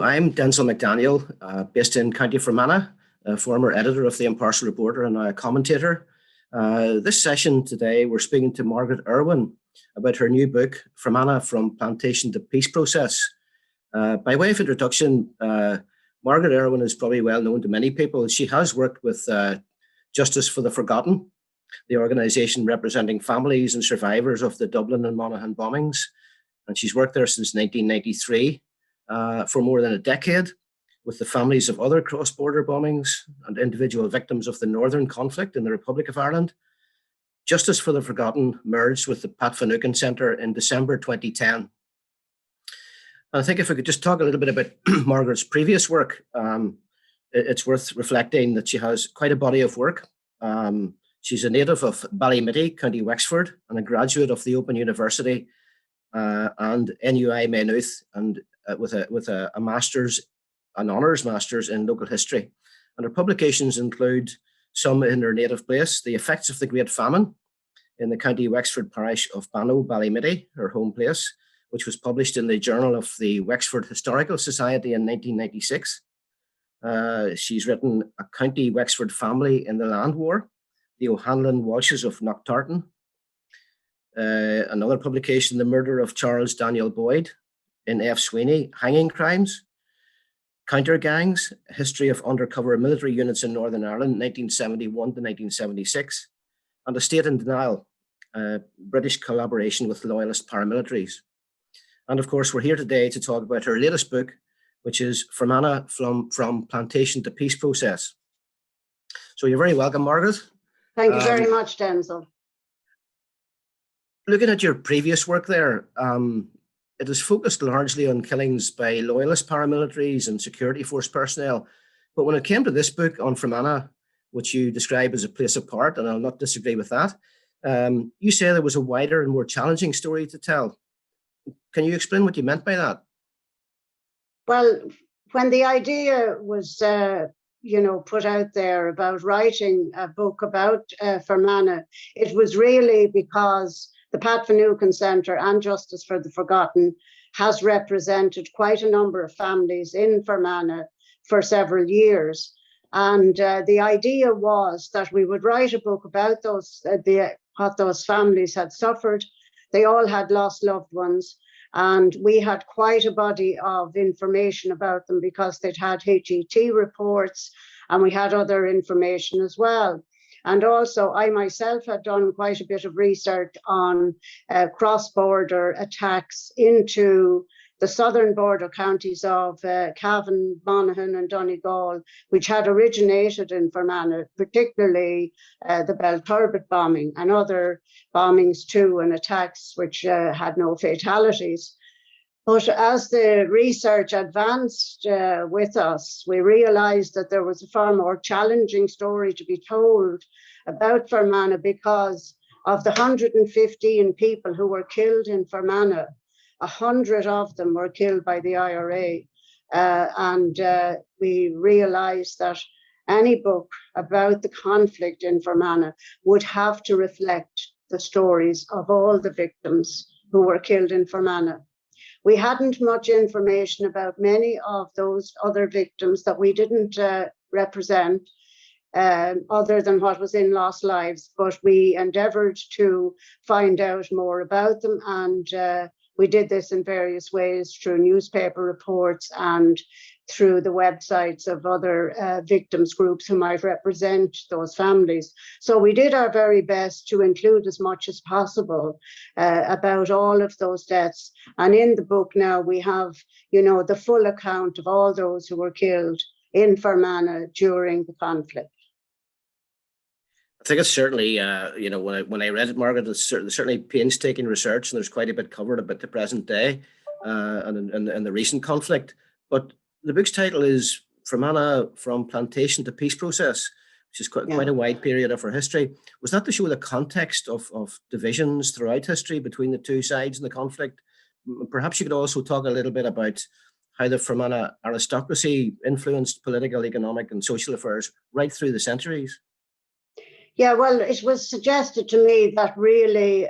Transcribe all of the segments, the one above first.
I'm Denzil McDaniel, based in County Fermanagh, a former editor of the Impartial Reporter and now a commentator. This session today, we're speaking to Margaret Urwin about her new book, Fermanagh from Plantation to Peace Process. By way of introduction, Margaret Urwin is probably well known to many people. She has worked with Justice for the Forgotten, the organisation representing families and survivors of the Dublin and Monaghan bombings. And she's worked there since 1993 for more than a decade with the families of other cross-border bombings and individual victims of the Northern conflict in the Republic of Ireland. Justice for the Forgotten merged with the Finucane Centre in December 2010. And I think if we could just talk a little bit about Margaret's previous work, it's worth reflecting that she has quite a body of work. She's a native of Ballymitty, County Wexford, and a graduate of the Open University and NUI Maynooth, and with a master's, an honours master's in local history. And her publications include some in her native place, The Effects of the Great Famine in the County Wexford parish of Bannow, Ballymitty, her home place, which was published in the Journal of the Wexford Historical Society in 1996. She's written A County Wexford Family in the Land War, The O'Hanlon Walshes of Knocktartan. Another publication, The Murder of Charles Daniel Beidh in F. Sweeney, Hanging Crimes, Counter Gangs, History of Undercover Military Units in Northern Ireland, 1971 to 1976, and A State in Denial, British collaboration with loyalist paramilitaries. And of course, we're here today to talk about her latest book, which is Fermanagh from Plantation to Peace Process. So you're very welcome, Margaret. Thank you very much, Denzil. Looking at your previous work there, it is focused largely on killings by loyalist paramilitaries and security force personnel. But when it came to this book on Fermanagh, which you describe as a place apart, and I'll not disagree with that, you say there was a wider and more challenging story to tell. Can you explain what you meant by that? Well, when the idea was put out there about writing a book about Fermanagh, it was really because the Pat Finucane Centre and Justice for the Forgotten has represented quite a number of families in Fermanagh for several years. And the idea was that we would write a book about what those families had suffered. They all had lost loved ones. And we had quite a body of information about them because they'd had HET reports, and we had other information as well. And also, I myself had done quite a bit of research on cross-border attacks into the southern border counties of Cavan, Monaghan and Donegal, which had originated in Fermanagh, particularly the Belturbet bombing and other bombings too, and attacks which had no fatalities. But as the research advanced with us, we realised that there was a far more challenging story to be told about Fermanagh because of the 115 people who were killed in Fermanagh. 100 of them were killed by the IRA. And we realised that any book about the conflict in Fermanagh would have to reflect the stories of all the victims who were killed in Fermanagh. We hadn't much information about many of those other victims that we didn't represent, other than what was in Lost Lives, but we endeavoured to find out more about them, and we did this in various ways through newspaper reports and through the websites of other victims groups who might represent those families. So we did our very best to include as much as possible about all of those deaths. And in the book now we have, the full account of all those who were killed in Fermanagh during the conflict. I think it's certainly, when I read it, Margaret, it's certainly painstaking research, and there's quite a bit covered about the present day and the recent conflict. But the book's title is Fermanagh from Plantation to Peace Process, which is quite a wide period of our history. Was that to show the context of divisions throughout history between the two sides in the conflict? Perhaps you could also talk a little bit about how the Fermanagh aristocracy influenced political, economic and social affairs right through the centuries. Yeah, well, it was suggested to me that really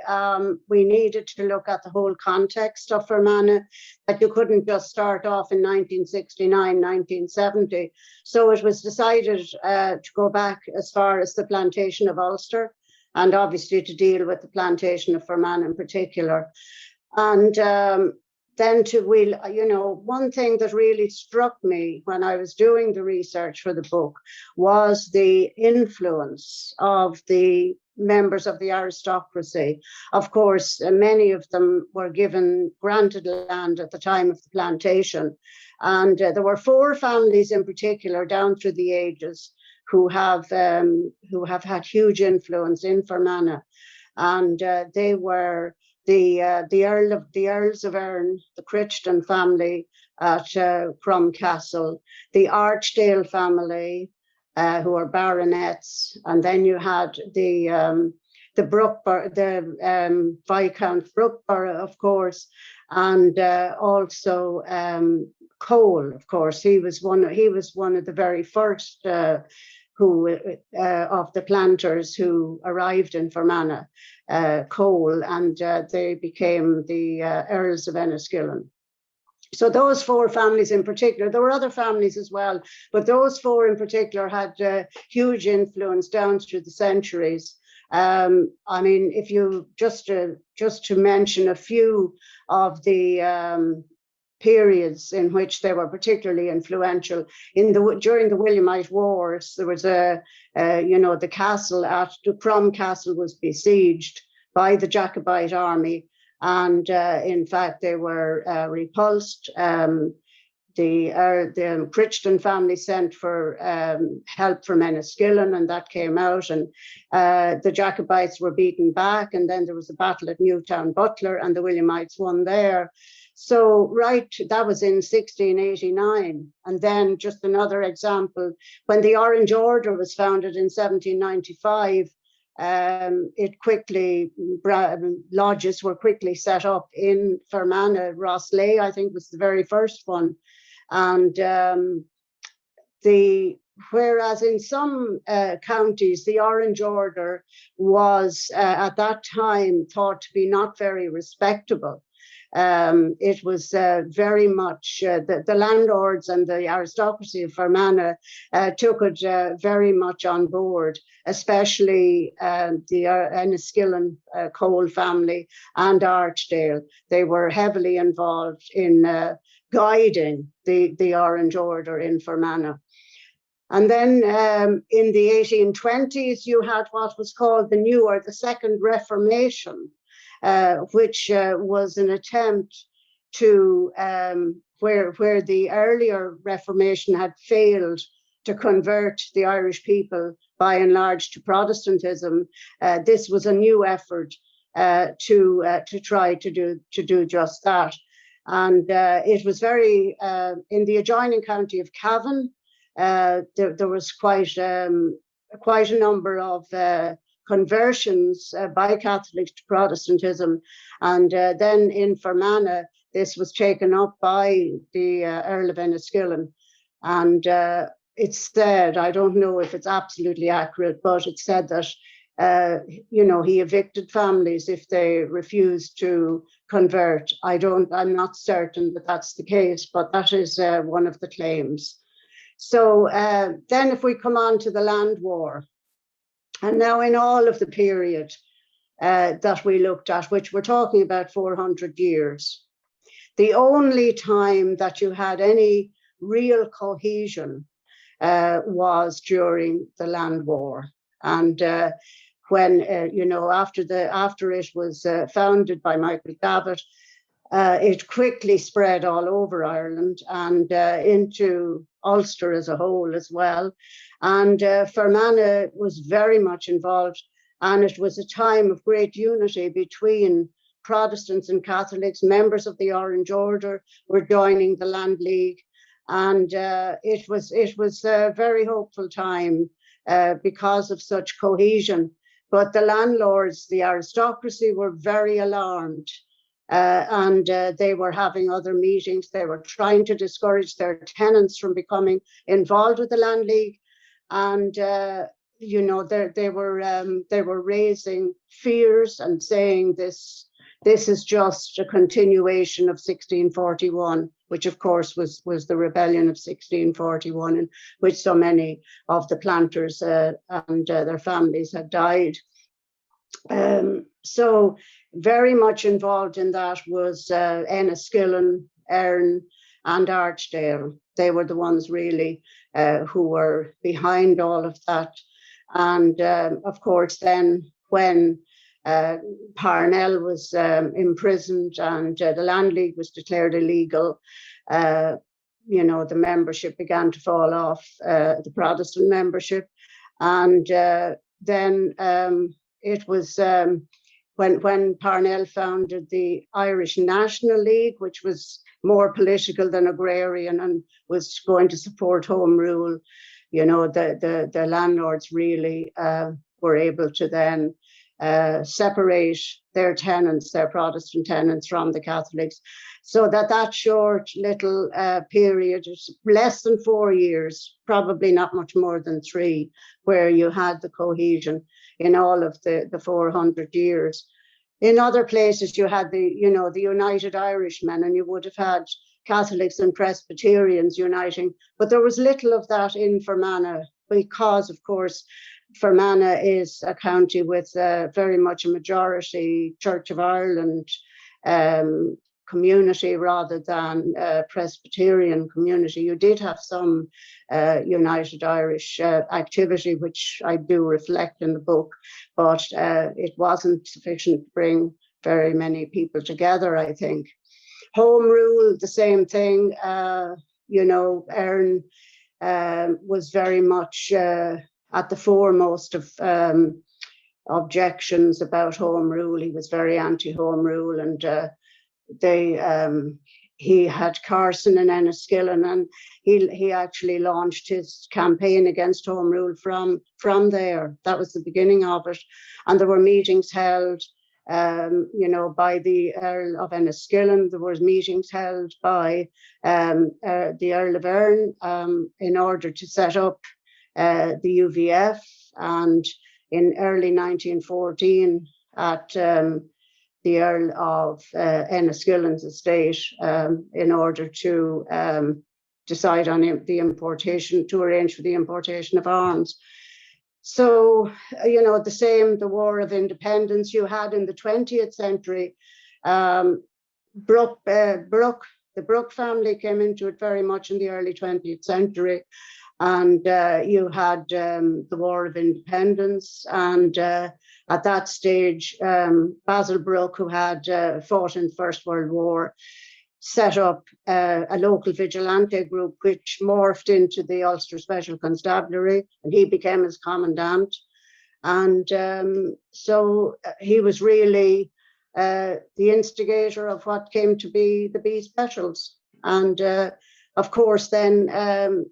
we needed to look at the whole context of Fermanagh, that you couldn't just start off in 1969, 1970. So it was decided to go back as far as the plantation of Ulster, and obviously to deal with the plantation of Fermanagh in particular. And then one thing that really struck me when I was doing the research for the book was the influence of the members of the aristocracy. Of course, many of them were granted land at the time of the plantation. And there were 4 families in particular down through the ages who have had huge influence in Fermanagh. And they were the Earls of Erne, the Crichton family at Crumcastle, the Archdale family, who are baronets, and then you had the Viscount Brookborough, of course, and also Cole, of course. He was one of the very first of the planters who arrived in Fermanagh, Cole, and they became the Earls of Enniskillen. So those 4 families in particular, there were other families as well, but those 4 in particular had huge influence down through the centuries. I mean, if you just to mention a few of the periods in which they were particularly influential. During the Williamite Wars, there was the castle at Crum Castle was besieged by the Jacobite army, and in fact they were repulsed. The Crichton family sent for help from Enniskillen, and that came out, and the Jacobites were beaten back, and then there was a battle at Newtown Butler, and the Williamites won there. So, that was in 1689. And then just another example, when the Orange Order was founded in 1795, lodges were quickly set up in Fermanagh. Rosslea, I think, was the very first one. And whereas in some counties, the Orange Order was at that time thought to be not very respectable. It was very much the landlords and the aristocracy of Fermanagh took it very much on board, especially the Enniskillen Cole family and Archdale. They were heavily involved in guiding the Orange Order in Fermanagh. And then in the 1820s, you had what was called the Second Reformation, which was an attempt to, where the earlier Reformation had failed to convert the Irish people by and large to Protestantism. This was a new effort to try to do just that. And it was very, in the adjoining county of Cavan, there was quite a number of conversions by Catholics to Protestantism. And then in Fermanagh, this was taken up by the Earl of Enniskillen. And it's said, I don't know if it's absolutely accurate, but it's said that, he evicted families if they refused to convert. I'm not certain that that's the case, but that is one of the claims. So then if we come on to the land war, and now in all of the period that we looked at, which we're talking about 400 years, the only time that you had any real cohesion was during the land war. And when, after it was founded by Michael Davitt, it quickly spread all over Ireland and into Ulster as a whole as well. And Fermanagh was very much involved, and it was a time of great unity between Protestants and Catholics. Members of the Orange Order were joining the Land League, and it was a very hopeful time because of such cohesion. But the landlords, the aristocracy, were very alarmed. And they were having other meetings. They were trying to discourage their tenants from becoming involved with the Land League. And they were raising fears and saying this is just a continuation of 1641, which of course was the rebellion of 1641, in which so many of the planters and their families had died. So very much involved in that was Enniskillen, Erin and Archdale. They were the ones really who were behind all of that. And of course, then when Parnell was imprisoned and the Land League was declared illegal, the membership began to fall off, the Protestant membership. And then it was when Parnell founded the Irish National League, which was more political than agrarian and was going to support home rule. The landlords really were able to then separate their tenants, their Protestant tenants, from the Catholics. So that short little period, less than 4 years, probably not much more than 3, where you had the cohesion in all of the 400 years. In other places, you had the United Irishmen, and you would have had Catholics and Presbyterians uniting, but there was little of that in Fermanagh because, of course, Fermanagh is a county with very much a majority Church of Ireland community rather than Presbyterian community. You did have some United Irish activity, which I do reflect in the book, but it wasn't sufficient to bring very many people together, I think. Home rule, the same thing. Erin was very much at the foremost of objections about home rule. He was very anti-home rule, and he had Carson and Enniskillen, and he actually launched his campaign against home rule from there. That was the beginning of it, and there were meetings held by the Earl of Enniskillen. There was meetings held by the Earl of Erin in order to set up the UVF, and in early 1914 at the Earl of Enniskillen's estate in order to decide on to arrange for the importation of arms. So, the War of Independence you had in the 20th century. The Brooke family came into it very much in the early 20th century. And you had the War of Independence. And at that stage, Basil Brooke, who had fought in the First World War, set up a local vigilante group, which morphed into the Ulster Special Constabulary, and he became his commandant. And so he was really the instigator of what came to be the Beidh Specials. And of course, then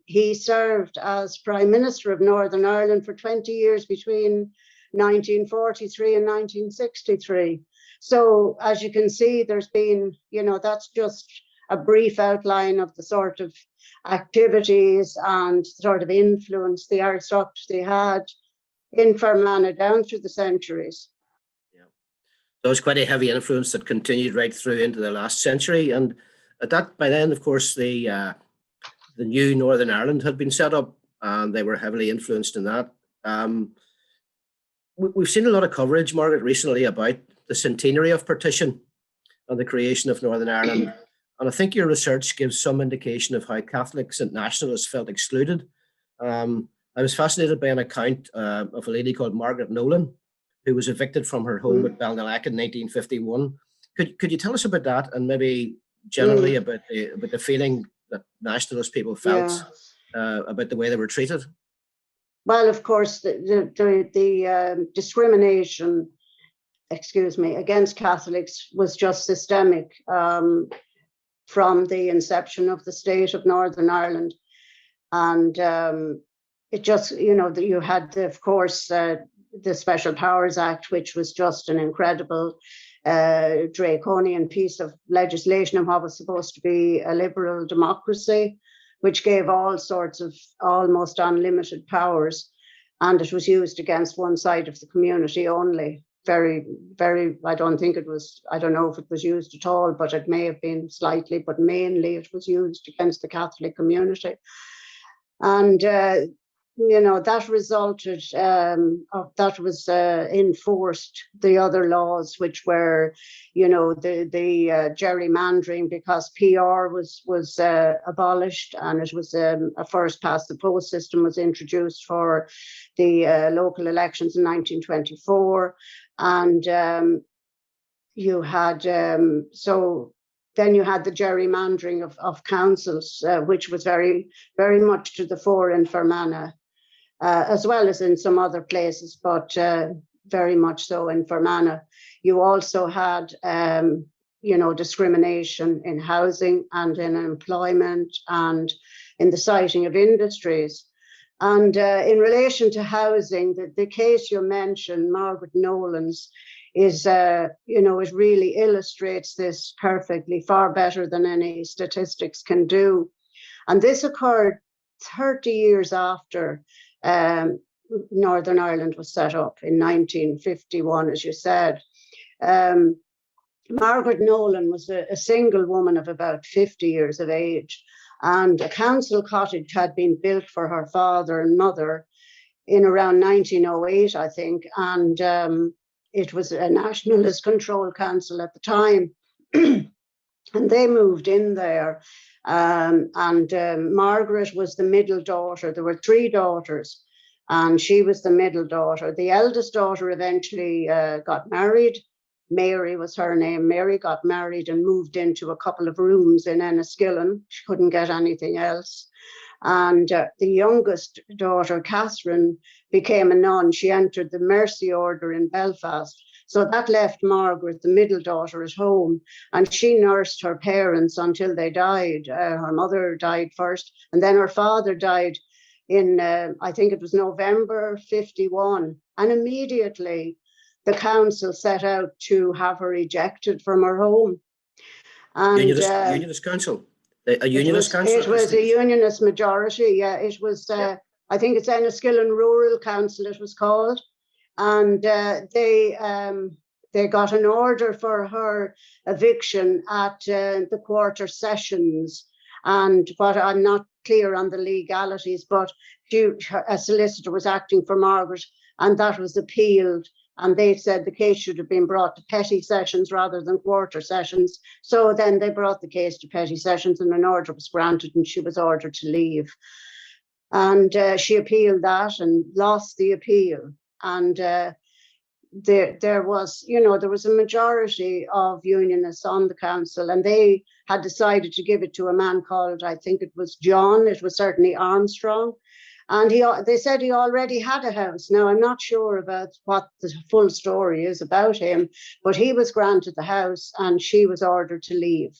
he served as Prime Minister of Northern Ireland for 20 years between 1943 and 1963. So as you can see, there's been, that's just a brief outline of the sort of activities and sort of influence the aristocracy had in Fermanagh down through the centuries. Yeah, so it's quite a heavy influence that continued right through into the last century. And by then, of course, the new Northern Ireland had been set up, and they were heavily influenced in that. We've seen a lot of coverage, Margaret, recently about the centenary of partition and the creation of Northern Ireland. And I think your research gives some indication of how Catholics and nationalists felt excluded. I was fascinated by an account of a lady called Margaret Nolan, who was evicted from her home at Ballinalack in 1951. Could you tell us about that, and maybe generally about the feeling that nationalist people felt about the way they were treated? Well, of course, the discrimination, against Catholics was just systemic from the inception of the state of Northern Ireland. And it just, you had, of course, the Special Powers Act, which was just an incredible draconian piece of legislation in what was supposed to be a liberal democracy, which gave all sorts of almost unlimited powers. and it was used against one side of the community only. Very, very, I don't know if it was used at all, but it may have been slightly, but mainly it was used against the Catholic community. And, that resulted, that was enforced the other laws, which were, the gerrymandering, because PR was abolished, and it was a first past the post system was introduced for the local elections in 1924. And you had, then you had the gerrymandering of councils, which was very, very much to the fore in Fermanagh, as well as in some other places, but very much so in Fermanagh. You also had, discrimination in housing and in employment and in the siting of industries. And in relation to housing, the case you mentioned, Margaret Nolan's, is, it really illustrates this perfectly, far better than any statistics can do. And this occurred 30 years after Northern Ireland was set up in 1951, as you said. Margaret Nolan was a single woman of about 50 years of age, and a council cottage had been built for her father and mother in around 1908, I think, and it was a nationalist controlled council at the time. And they moved in there, and Margaret was the middle daughter. There were 3 daughters, and she was the middle daughter. The eldest daughter eventually got married. Mary was her name. Mary got married and moved into a couple of rooms in Enniskillen. She couldn't get anything else. And the youngest daughter, Catherine, became a nun. She entered the Mercy Order in Belfast. So that left Margaret, the middle daughter, at home, and she nursed her parents until they died. Her mother died first, and then her father died in, I think it was November 51. And immediately the council set out to have her ejected from her home. And, unionist council? A unionist council? It was a unionist majority, yeah. It was, I think it's Enniskillen Rural Council it was called. And they got an order for her eviction at the quarter sessions. And what I'm not clear on the legalities, but a solicitor was acting for Margaret, and that was appealed. And they said the case should have been brought to petty sessions rather than quarter sessions. So then they brought the case to petty sessions, and an order was granted, and she was ordered to leave. And she appealed that and lost the appeal. And there was a majority of unionists on the council, and they had decided to give it to a man called, I think it was John, it was certainly Armstrong. And they said he already had a house. Now, I'm not sure about what the full story is about him, but he was granted the house and she was ordered to leave.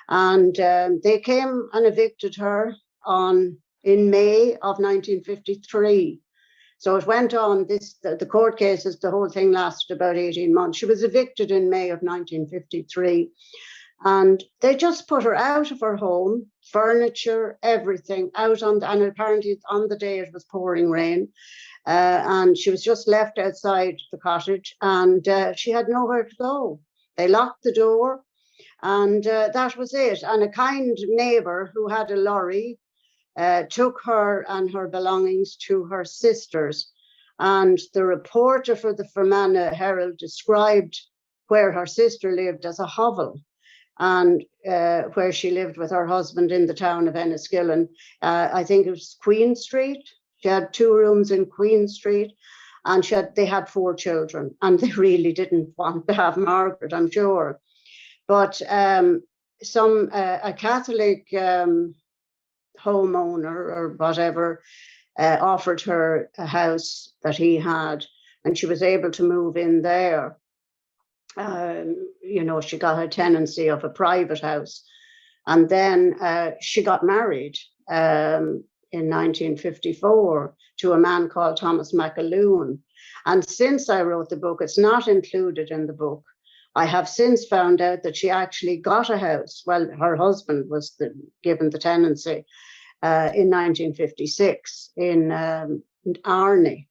And they came and evicted her in May of 1953. So it went on, the court cases, the whole thing lasted about 18 months. She was evicted in May of 1953. And they just put her out of her home, furniture, everything out and apparently on the day it was pouring rain. And she was just left outside the cottage, and she had nowhere to go. They locked the door, and that was it. And a kind neighbour who had a lorry took her and her belongings to her sister's. And the reporter for the Fermanagh Herald described where her sister lived as a hovel, and where she lived with her husband in the town of Enniskillen. I think it was Queen Street. She had 2 rooms in Queen Street, and they had 4 children, and they really didn't want to have Margaret, I'm sure. But a Catholic homeowner or whatever offered her a house that he had, and she was able to move in there. She got a tenancy of a private house, and then she got married in 1954 to a man called Thomas McAloon. And since I wrote the book, it's not included in the book. I have since found out that she actually got a house. Well, her husband was given the tenancy in 1956 in Arney.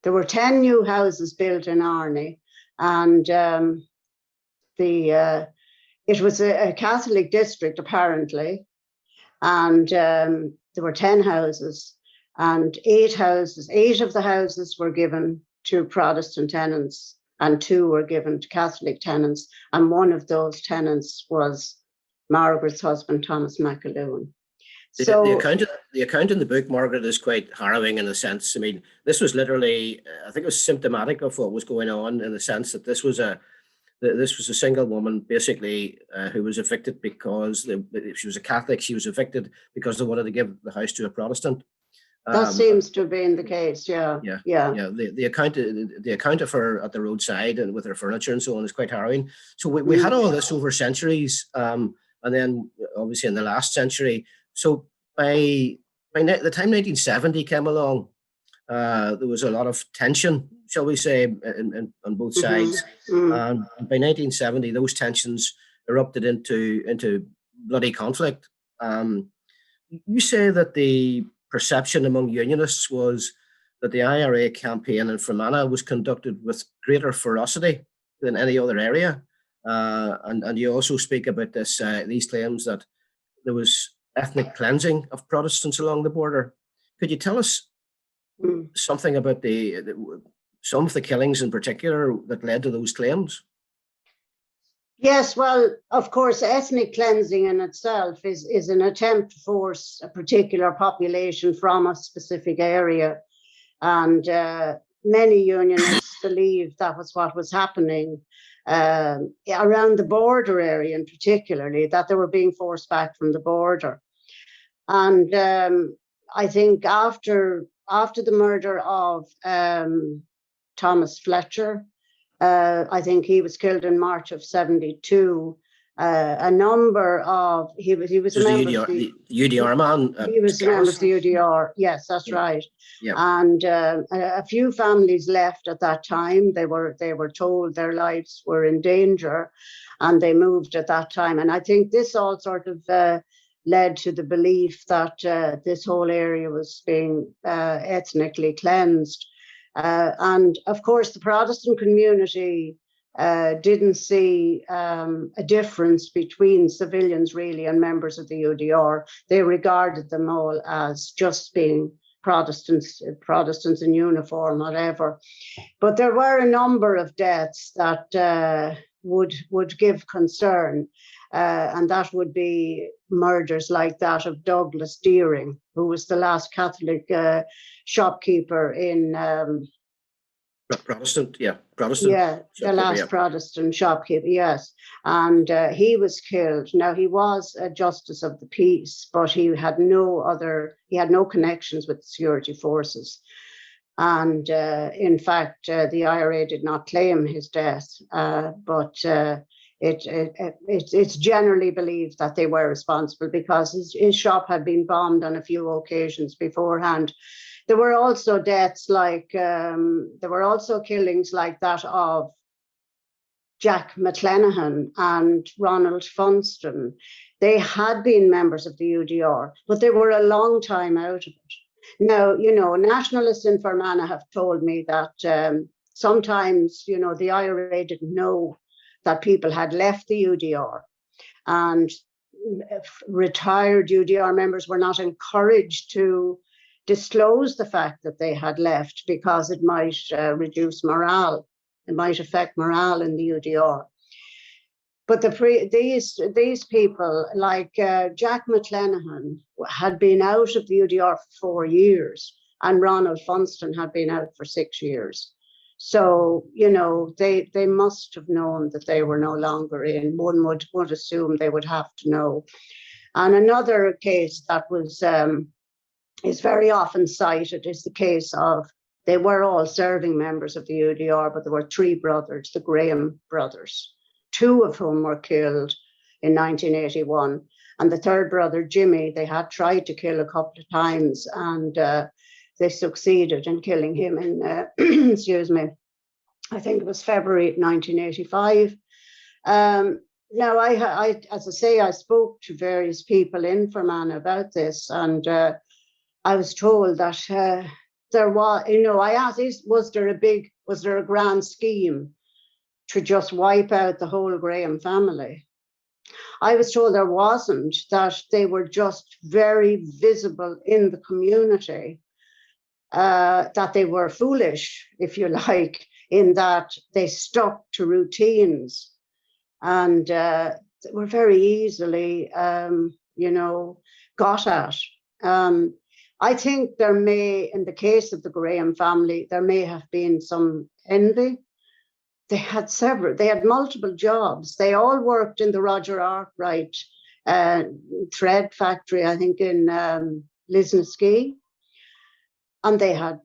there were 10 new houses built in Arney, and it was a Catholic district apparently, and there were 10 houses, and 8 of the houses were given to Protestant tenants, and 2 were given to Catholic tenants, and one of those tenants was Margaret's husband, Thomas McAloon. So the account in the book, Margaret, is quite harrowing in a sense. I mean, this was literally, I think it was symptomatic of what was going on, in the sense that this was a single woman, basically, who was evicted because if she was a Catholic, she was evicted because they wanted to give the house to a Protestant. That seems to have been the case, yeah. The account of her at the roadside and with her furniture and so on is quite harrowing. So we had all this over centuries, and then obviously in the last century. So by the time 1970 came along, there was a lot of tension, shall we say, on both sides. And by 1970, those tensions erupted into bloody conflict. You say that the perception among unionists was that the IRA campaign in Fermanagh was conducted with greater ferocity than any other area. And you also speak about these claims that there was ethnic cleansing of Protestants along the border. Could you tell us something about some of the killings in particular that led to those claims? Yes, well, of course, ethnic cleansing in itself is an attempt to force a particular population from a specific area. And many unionists believed that was what was happening around the border area in particularly, that they were being forced back from the border. And I think after the murder of Thomas Fletcher, I think he was killed in March of 72. A number of he was a member of the UDR man. He was a member of the UDR. Yes, that's right. Yeah. And a few families left at that time. They were told their lives were in danger, and they moved at that time. And I think this all sort of led to the belief that this whole area was being ethnically cleansed. And of course, the Protestant community didn't see a difference between civilians really and members of the UDR. They regarded them all as just being Protestants in uniform, whatever. But there were a number of deaths that would give concern, and that would be murders like that of Douglas Deering, who was the last Catholic shopkeeper in Protestant. Yeah, the last Protestant shopkeeper, yes. And he was killed. Now, he was a justice of the peace, but he had no connections with the security forces. And in fact, the IRA did not claim his death, but it's generally believed that they were responsible because his shop had been bombed on a few occasions beforehand. There were also deaths there were also killings like that of Jack McLenahan and Ronald Funston. They had been members of the UDR, but they were a long time out of it. Now, nationalists in Fermanagh have told me that sometimes, the IRA didn't know that people had left the UDR, and retired UDR members were not encouraged to disclose the fact that they had left because it might reduce morale. It might affect morale in the UDR. But these people, like Jack McLenahan, had been out of the UDR for 4 years, and Ronald Funston had been out for 6 years. So, they must have known that they were no longer in. One would assume they would have to know. And another case that is very often cited is the case of, they were all serving members of the UDR, but there were 3 brothers, the Graham brothers, 2 of whom were killed in 1981. And the 3rd brother, Jimmy, they had tried to kill a couple of times, and they succeeded in killing him in, excuse me, I think it was February 1985. Now, I, as I say, I spoke to various people in Fermanagh about this, and I was told that there was, I asked, was there a grand scheme to just wipe out the whole Graham family? I was told there wasn't, that they were just very visible in the community, that they were foolish, if you like, in that they stuck to routines and were very easily, got at. I think there may, in the case of the Graham family, there may have been some envy. They had multiple jobs. They all worked in the Roger Arkwright thread factory, I think in Lisnaskea. And they had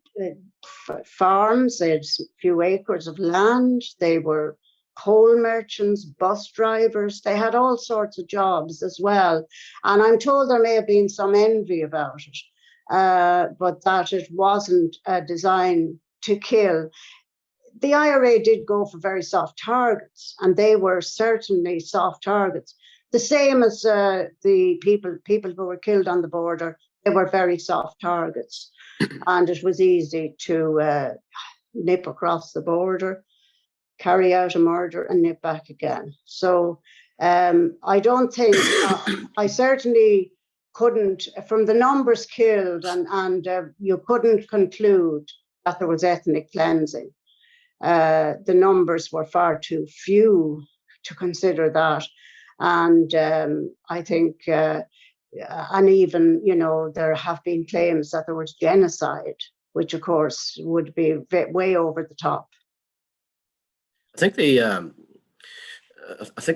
farms, they had a few acres of land. They were coal merchants, bus drivers. They had all sorts of jobs as well. And I'm told there may have been some envy about it, but that it wasn't designed to kill. The IRA did go for very soft targets, and they were certainly soft targets. The same as the people who were killed on the border, they were very soft targets. And it was easy to nip across the border, carry out a murder and nip back again. So I don't think, I certainly couldn't, from the numbers killed, and you couldn't conclude that there was ethnic cleansing. The numbers were far too few to consider that. And I think, and even, there have been claims that there was genocide, which of course would be way over the top. I think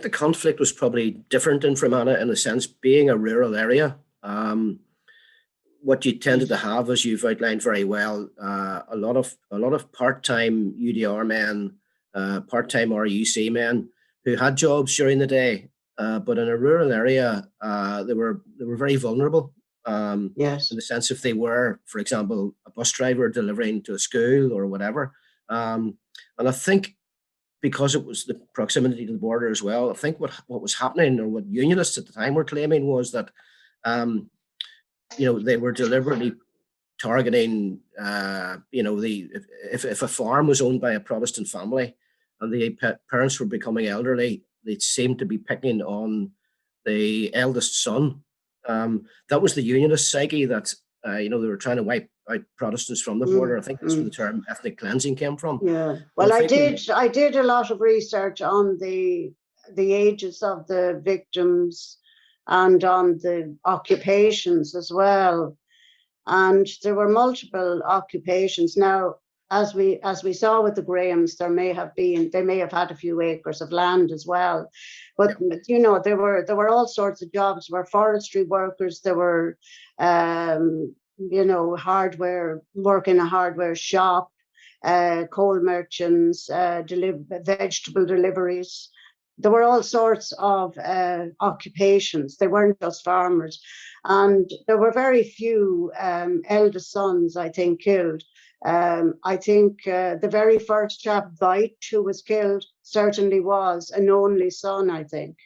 the conflict was probably different in Fermanagh in a sense, being a rural area. What you tended to have, as you've outlined very well, a lot of part-time UDR men, part-time RUC men who had jobs during the day, but in a rural area, they were very vulnerable. Yes. In the sense, if they were, for example, a bus driver delivering to a school or whatever, and I think because it was the proximity to the border as well, I think what was happening, or what unionists at the time were claiming, was that they were deliberately targeting, if a farm was owned by a Protestant family and the parents were becoming elderly, they seemed to be picking on the eldest son. That was the unionist psyche, that they were trying to wipe out Protestants from the border. I think that's where the term ethnic cleansing came from. Yeah. Well, I did a lot of research on the ages of the victims and on the occupations as well. And there were multiple occupations. Now, as we saw with the Grahams, they may have had a few acres of land as well. But there were all sorts of jobs. There were forestry workers, there were hardware, work in a hardware shop, coal merchants, vegetable deliveries. There were all sorts of occupations. They weren't just farmers. And there were very few eldest sons, I think, killed. I think the very first chap, Beidh, who was killed, certainly was an only son, I think.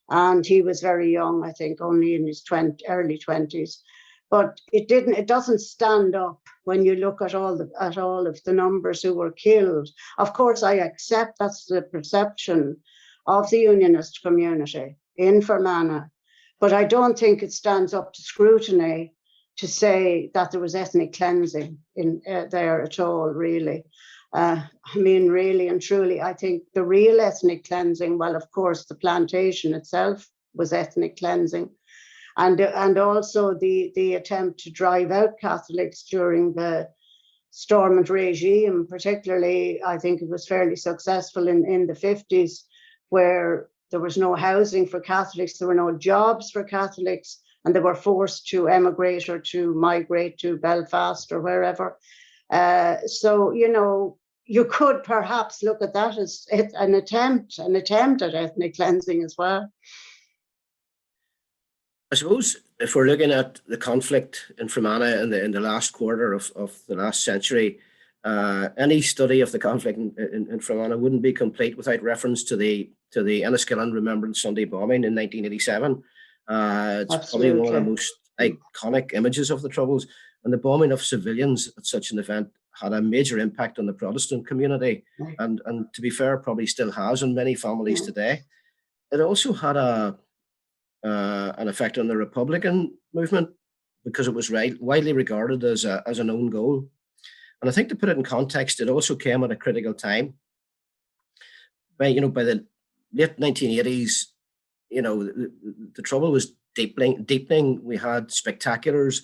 And he was very young, I think, only in his early 20s. But it doesn't stand up when you look at all of the numbers who were killed. Of course, I accept that's the perception of the unionist community in Fermanagh, but I don't think it stands up to scrutiny to say that there was ethnic cleansing in there at all, really. Really and truly, I think the real ethnic cleansing, well, of course, the plantation itself was ethnic cleansing. And also the attempt to drive out Catholics during the Stormont regime, particularly, I think it was fairly successful in the 50s, where there was no housing for Catholics, there were no jobs for Catholics, and they were forced to emigrate or to migrate to Belfast or wherever. So, you could perhaps look at that as an attempt at ethnic cleansing as well. I suppose if we're looking at the conflict in Fermanagh in the last quarter of the last century, any study of the conflict in Fermanagh wouldn't be complete without reference to the Enniskillen Remembrance Sunday bombing in 1987. It's Absolutely. probably one of the most iconic images of the Troubles. And the bombing of civilians at such an event had a major impact on the Protestant community, and to be fair, probably still has in many families today. It also had an effect on the Republican movement because it was widely regarded as an own goal. And I think, to put it in context, it also came at a critical time. By the late 1980s, the trouble was deepening. We had spectaculars.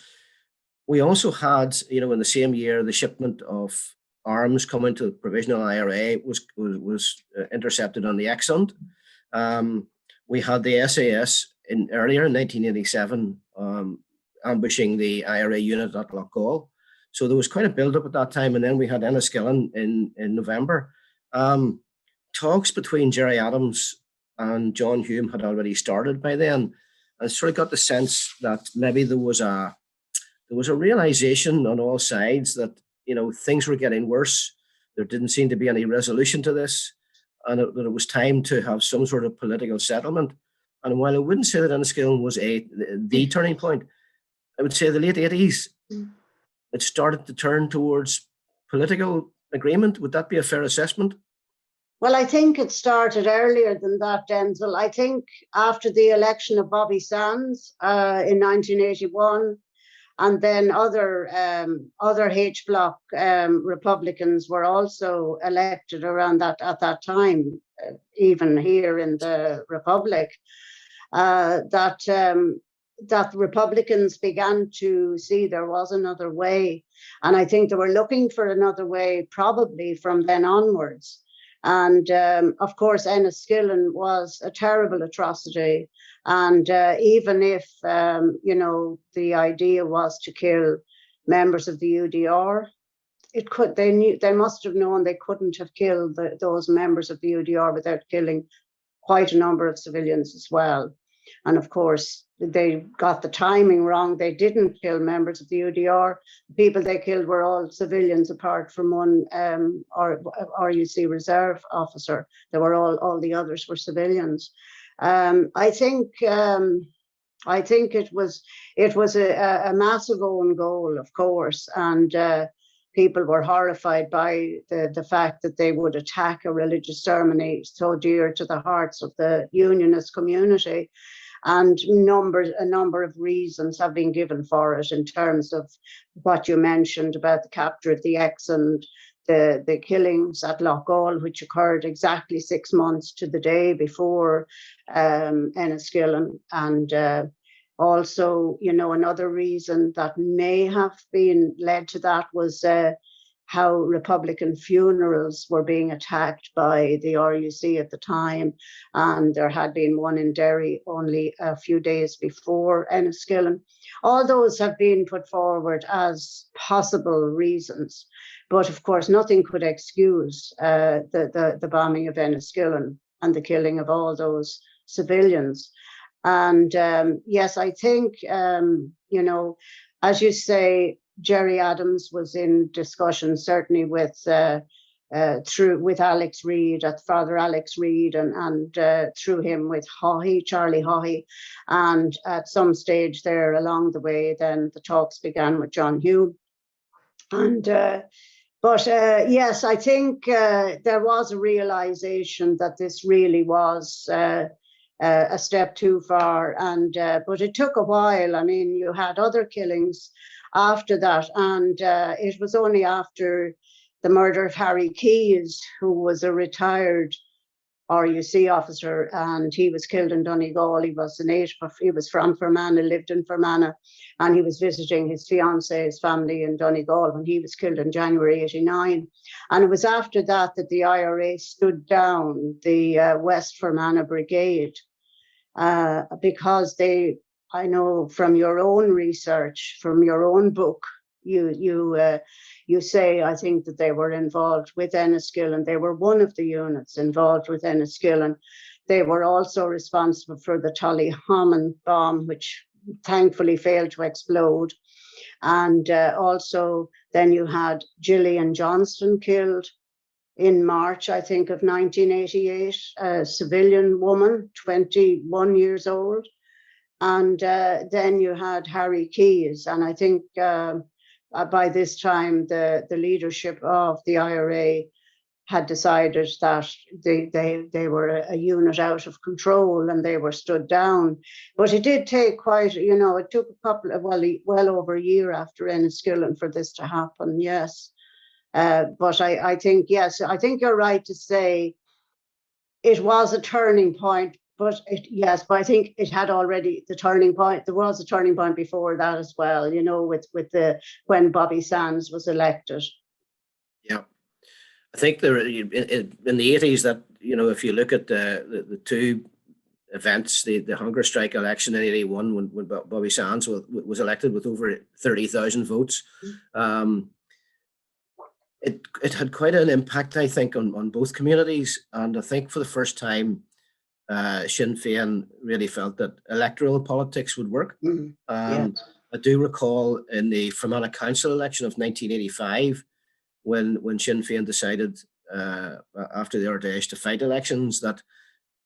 We also had, in the same year, the shipment of arms coming to the provisional IRA was intercepted on the Exund. We had the SAS earlier in 1987 ambushing the IRA unit at Loughgall. So there was quite a build-up at that time. And then we had Enniskillen in November. Talks between Gerry Adams and John Hume had already started by then. I sort of got the sense that maybe there was a realization on all sides that, things were getting worse. There didn't seem to be any resolution to this, and that it was time to have some sort of political settlement. And while I wouldn't say that Enniskillen was the turning point, I would say the late 80s, it started to turn towards political agreement. Would that be a fair assessment? Well, I think it started earlier than that, Denzil. I think after the election of Bobby Sands in 1981, and then other H-block Republicans were also elected around that at that time, even here in the Republic, that Republicans began to see there was another way. And I think they were looking for another way probably from then onwards. And of course, Enniskillen was a terrible atrocity. And even if, the idea was to kill members of the UDR, they must have known they couldn't have killed those members of the UDR without killing quite a number of civilians as well. And of course, they got the timing wrong. They didn't kill members of the UDR. The people they killed were all civilians, apart from one RUC reserve officer. They were all the others were civilians. I think it was a massive own goal, of course, and people were horrified by the fact that they would attack a religious ceremony so dear to the hearts of the Unionist community. And a number of reasons have been given for it, in terms of what you mentioned about the capture of the Exund, the killings at Loughgall, which occurred exactly 6 months to the day before Enniskillen. And also, another reason that may have been led to that was how Republican funerals were being attacked by the RUC at the time. And there had been one in Derry only a few days before Enniskillen. All those have been put forward as possible reasons. But of course, nothing could excuse the bombing of Enniskillen and the killing of all those civilians. And yes, I think, as you say, Gerry Adams was in discussion, certainly with Alex Reid, Father Alex Reid, and through him with Charlie Haughey. And at some stage there along the way, then the talks began with John Hume. And but yes, I think there was a realization that this really was a step too far, and but it took a while. I mean, you had other killings after that, and it was only after the murder of Harry Keyes, who was a retired RUC officer, and he was killed in Donegal. He was he was from Fermanagh, lived in Fermanagh, and he was visiting his fiance's family in Donegal when he was killed in January 89. And it was after that that the IRA stood down the West Fermanagh Brigade, because I know from your own research, from your own book, you say, I think, that they were involved with Enniskillen. They were one of the units involved with Enniskillen. They were also responsible for the Tullyhammon bomb, which thankfully failed to explode. And also then you had Gillian Johnston killed in March, I think, of 1988, a civilian woman, 21 years old. And then you had Harry Keyes. And I think by this time, the leadership of the IRA had decided that they were a unit out of control and they were stood down. But it did take quite, it took a couple of, well over a year after Enniskillen for this to happen, yes. But I think, yes, I think you're right to say it was a turning point, but I think it had already the turning point. There was a turning point before that as well, with when Bobby Sands was elected. Yeah. I think there in the 80s that, if you look at the two events, the hunger strike election in 81 when Bobby Sands was elected with over 30,000 votes, it had quite an impact, I think, on both communities. And I think for the first time, Sinn Féin really felt that electoral politics would work. Yes. I do recall in the Fermanagh Council election of 1985, when Sinn Féin decided after the Ardèche to fight elections, that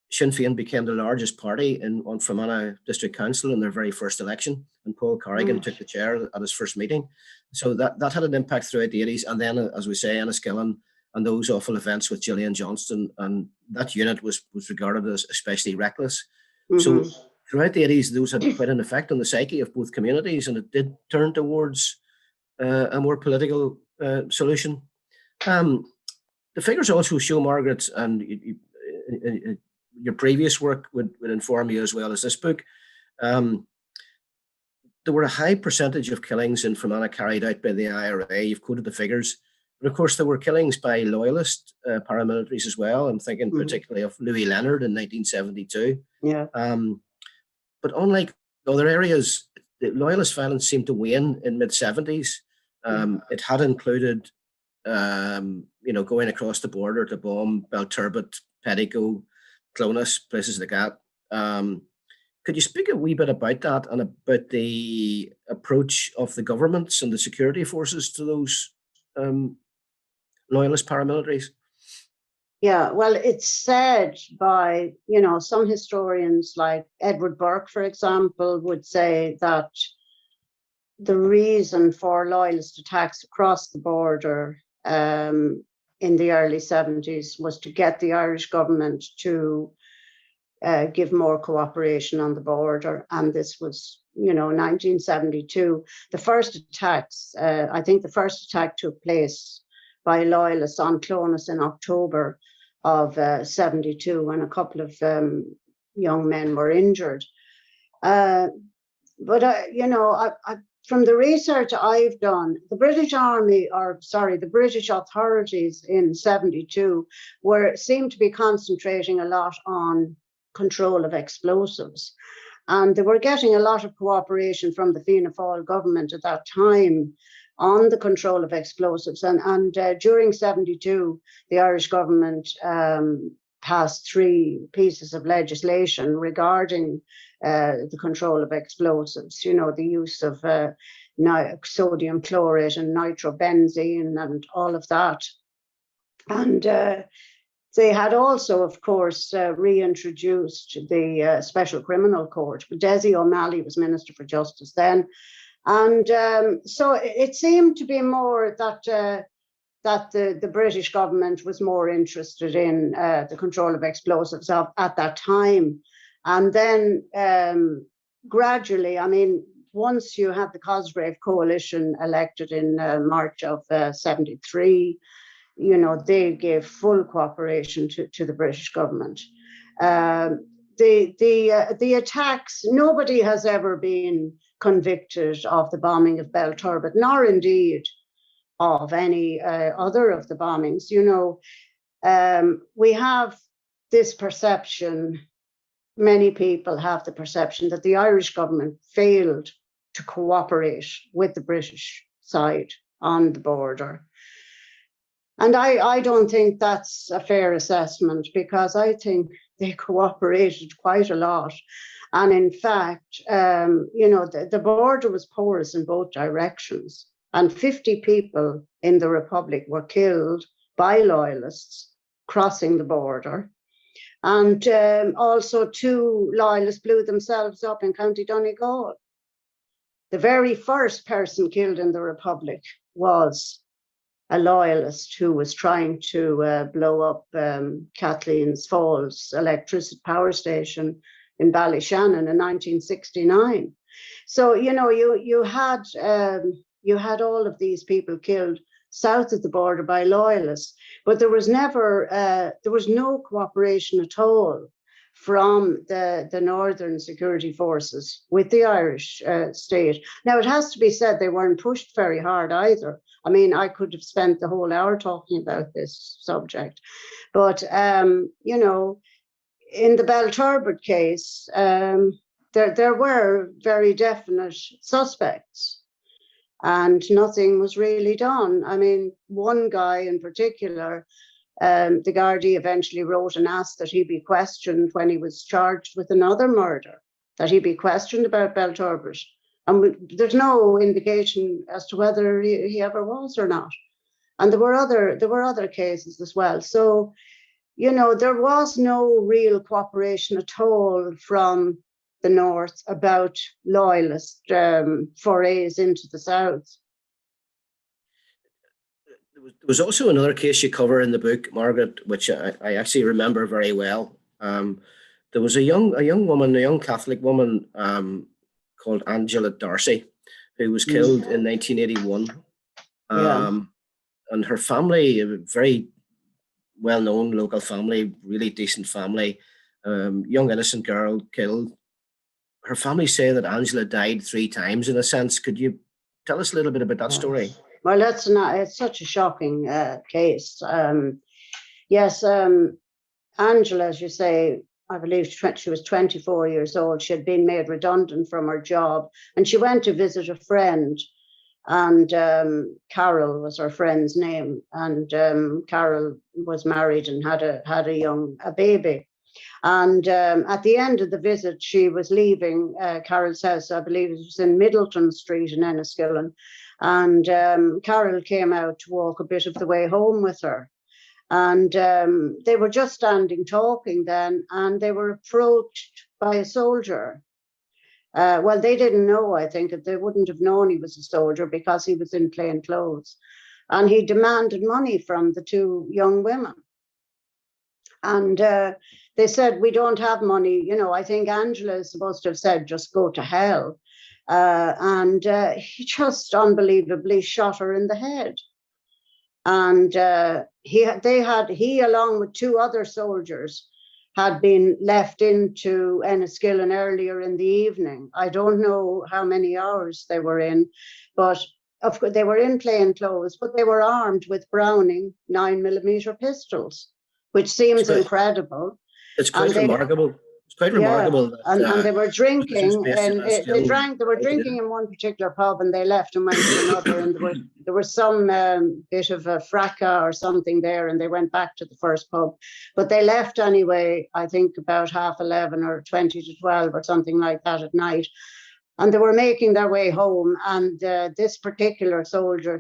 Sinn Féin became the largest party on Fermanagh District Council in their very first election, and Paul Corrigan took the chair at his first meeting. So that had an impact throughout the 80s. And then, as we say, Enniskillen and those awful events with Gillian Johnston, and that unit was regarded as especially reckless. So throughout the 80s, those had quite an effect on the psyche of both communities, and it did turn towards a more political solution. The figures also show, Margaret, and your previous work would inform you as well as this book, there were a high percentage of killings in Fermanagh carried out by the IRA. You've quoted the figures. But of course, there were killings by loyalist paramilitaries as well. I'm thinking particularly of Louis Leonard in 1972. Yeah. But unlike other areas, the loyalist violence seemed to wane in mid-70s. It had included, going across the border to bomb Belturbet, Petticoat, Clonus, places like that. Could you speak a wee bit about that and about the approach of the governments and the security forces to those loyalist paramilitaries? Yeah, well, it's said by, some historians like Edward Burke, for example, would say that the reason for loyalist attacks across the border in the early 70s was to get the Irish government to give more cooperation on the border. And this was, 1972. The first attacks, I think the first attack took place by loyalists on Clonus in October of 72, when a couple of young men were injured. But from the research I've done, the British authorities in 72 seemed to be concentrating a lot on control of explosives. And they were getting a lot of cooperation from the Fianna Fáil government at that time on the control of explosives. And during 72, the Irish government passed 3 pieces of legislation regarding the control of explosives, the use of sodium chlorate and nitrobenzene and all of that. And they had also, of course, reintroduced the Special Criminal Court. Desi O'Malley was Minister for Justice then. And so it seemed to be more that the British government was more interested in the control of explosives at that time. And then gradually, once you had the Cosgrave Coalition elected in March of 73, they gave full cooperation to the British government. The attacks, nobody has ever been convicted of the bombing of Belturbet, nor indeed of any other of the bombings. We have this perception, many people have the perception that the Irish government failed to cooperate with the British side on the border. And I don't think that's a fair assessment, because I think they cooperated quite a lot. And in fact, the border was porous in both directions. And 50 people in the Republic were killed by loyalists crossing the border. And also 2 loyalists blew themselves up in County Donegal. the very first person killed in the Republic was a loyalist who was trying to blow up Kathleen's Falls electricity power station in Ballyshannon in 1969. So, you know, you had all of these people killed south of the border by loyalists, but there was no cooperation at all from the Northern security forces with the Irish state. Now, it has to be said they weren't pushed very hard either. I mean, I could have spent the whole hour talking about this subject, but, you know, in the Belturbet case, there were very definite suspects and nothing was really done. I mean, one guy in particular, the Gardaí eventually wrote and asked that he be questioned when he was charged with another murder, that he be questioned about Belturbet. And there's no indication as to whether he ever was or not. And there were other cases as well. So, you know, there was no real cooperation at all from the North about loyalist forays into the South. There was also another case you cover in the book, Margaret, which I actually remember very well. There was a young Catholic woman called Angela Darcy, who was killed in 1981. And her family, a very well-known local family, really decent family, young innocent girl killed. Her family say that Angela died 3 times in a sense. Could you tell us a little bit about that story? Well, it's such a shocking case. Yes, Angela, as you say, I believe she was 24 years old. She had been made redundant from her job and she went to visit a friend, and Carol was her friend's name, and Carol was married and had a baby. And at the end of the visit, she was leaving Carol's house. I believe it was in Middleton Street in Enniskillen. And Carol came out to walk a bit of the way home with her. And they were just standing talking then, and they were approached by a soldier. Well, they didn't know, I think, they wouldn't have known he was a soldier because he was in plain clothes. And he demanded money from the 2 young women. And they said, we don't have money. You know, I think Angela is supposed to have said, just go to hell. And he just unbelievably shot her in the head. And he, along with 2 other soldiers, had been left into Enniskillen earlier in the evening. I don't know how many hours they were in, but of course they were in plain clothes, but they were armed with Browning 9mm pistols, which seems incredible. It's quite remarkable. It's quite remarkable. And they were drinking, and they were drinking in one particular pub, and they left and went to another, and there was some bit of a fracas or something there, and they went back to the first pub. But they left anyway, I think about 11:30 or 20 to 12 or something like that at night. And they were making their way home, and this particular soldier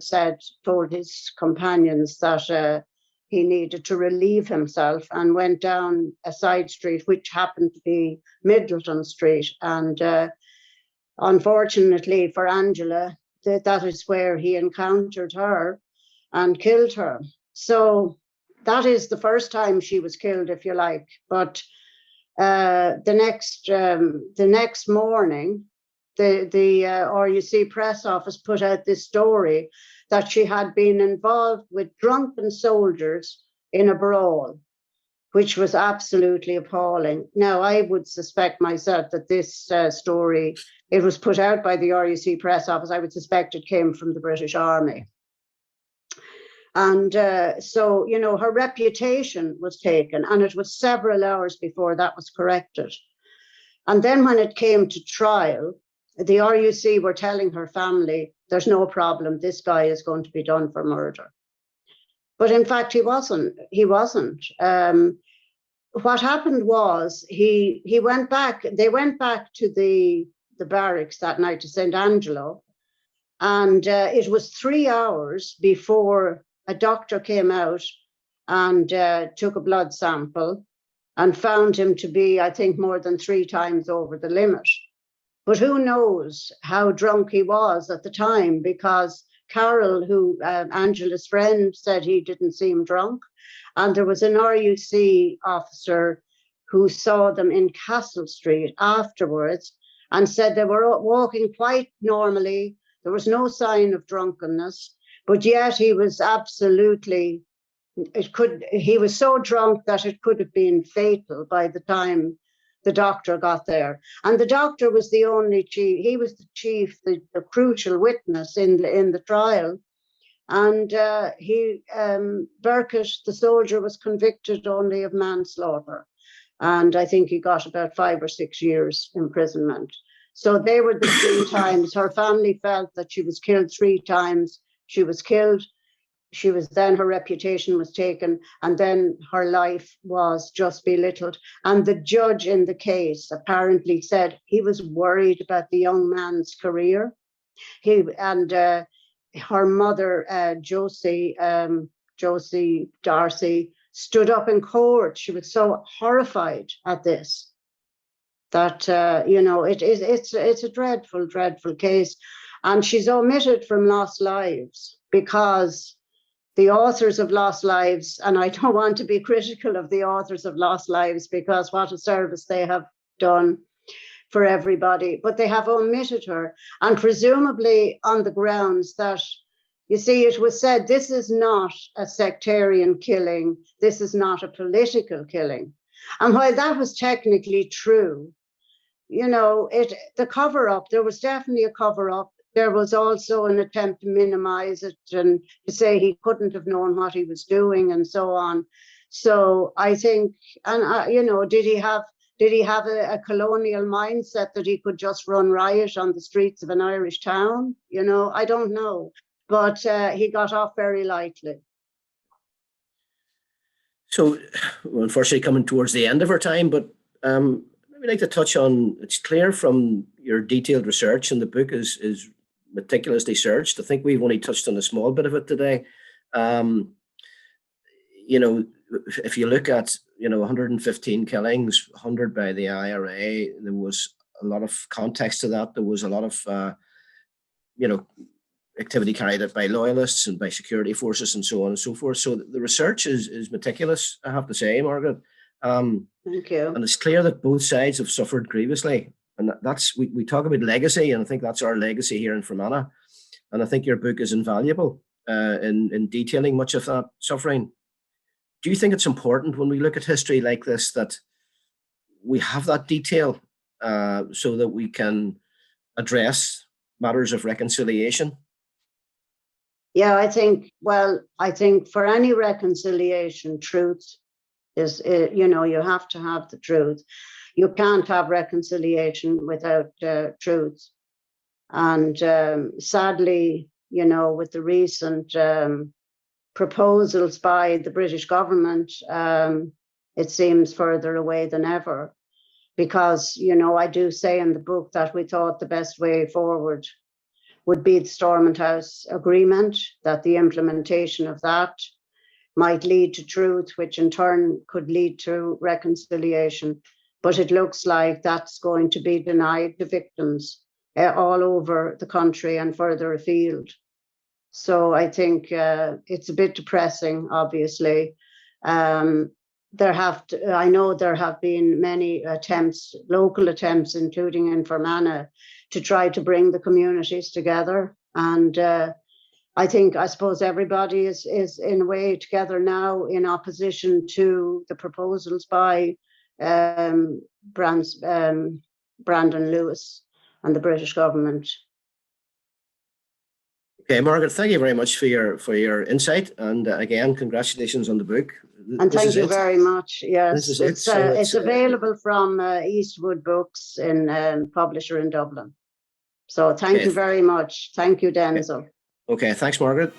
told his companions that he needed to relieve himself, and went down a side street, which happened to be Middleton Street. And unfortunately for Angela, that is where he encountered her and killed her. So that is the first time she was killed, if you like. But the next morning, the RUC press office put out this story that she had been involved with drunken soldiers in a brawl, which was absolutely appalling. Now, I would suspect myself that this story, it was put out by the RUC press office. I would suspect it came from the British Army. And so, you know, her reputation was taken, and it was several hours before that was corrected. And then when it came to trial, the RUC were telling her family, there's no problem, this guy is going to be done for murder. But in fact, he wasn't. What happened was they went back to the barracks that night to St. Angelo, and it was 3 hours before a doctor came out and took a blood sample and found him to be, I think, more than 3 times over the limit. But who knows how drunk he was at the time, because Carol, who Angela's friend, said he didn't seem drunk. And there was an RUC officer who saw them in Castle Street afterwards and said they were walking quite normally. There was no sign of drunkenness, but yet he was absolutely, he was so drunk that it could have been fatal by the time the doctor got there. And the doctor was the only chief, he was the chief, the crucial witness in the trial. And Burkett, the soldier, was convicted only of manslaughter. And I think he got about 5 or 6 years imprisonment. So they were the 3 times. Her family felt that she was killed 3 times. She was killed. Her reputation was taken, and then her life was just belittled. And the judge in the case apparently said he was worried about the young man's career. Her mother, Josie Darcy, stood up in court. She was so horrified at this that it's a dreadful, dreadful case, and she's omitted from Lost Lives because the authors of Lost Lives, and I don't want to be critical of the authors of Lost Lives because what a service they have done for everybody, but they have omitted her, and presumably on the grounds that, you see, it was said this is not a sectarian killing, this is not a political killing. And while that was technically true, the cover-up, there was definitely a cover-up. There was also an attempt to minimize it and to say he couldn't have known what he was doing and so on. So I think, and did he have a colonial mindset that he could just run riot on the streets of an Irish town? I don't know, but he got off very lightly. So, unfortunately, coming towards the end of our time, but we'd like to touch on, it's clear from your detailed research, and the book is meticulously searched. I think we've only touched on a small bit of it today. If you look at 115 killings, 100 by the IRA, there was a lot of context to that. There was a lot of activity carried out by loyalists and by security forces and so on and so forth. So the research is meticulous, I have to say, Margaret. Thank you. And it's clear that both sides have suffered grievously. And that's, we talk about legacy, and I think that's our legacy here in Fermanagh. And I think your book is invaluable in detailing much of that suffering. Do you think it's important when we look at history like this that we have that detail so that we can address matters of reconciliation? Yeah, I think for any reconciliation, truth is, you have to have the truth. You can't have reconciliation without truth. And sadly, with the recent proposals by the British government, it seems further away than ever. Because, I do say in the book that we thought the best way forward would be the Stormont House Agreement, that the implementation of that might lead to truth, which in turn could lead to reconciliation. But it looks like that's going to be denied to victims all over the country and further afield. So I think it's a bit depressing, obviously. I know there have been many attempts, local attempts, including in Fermanagh, to try to bring the communities together. And I suppose everybody is in a way together now in opposition to the proposals by Brandon Lewis and the British government. Okay, Margaret, thank you very much for your insight, and again, congratulations on the book. And thank you very much. Yes, it's available from Eastwood Books in publisher in Dublin. So thank you very much. Thank you, Denzil. Okay, thanks, Margaret.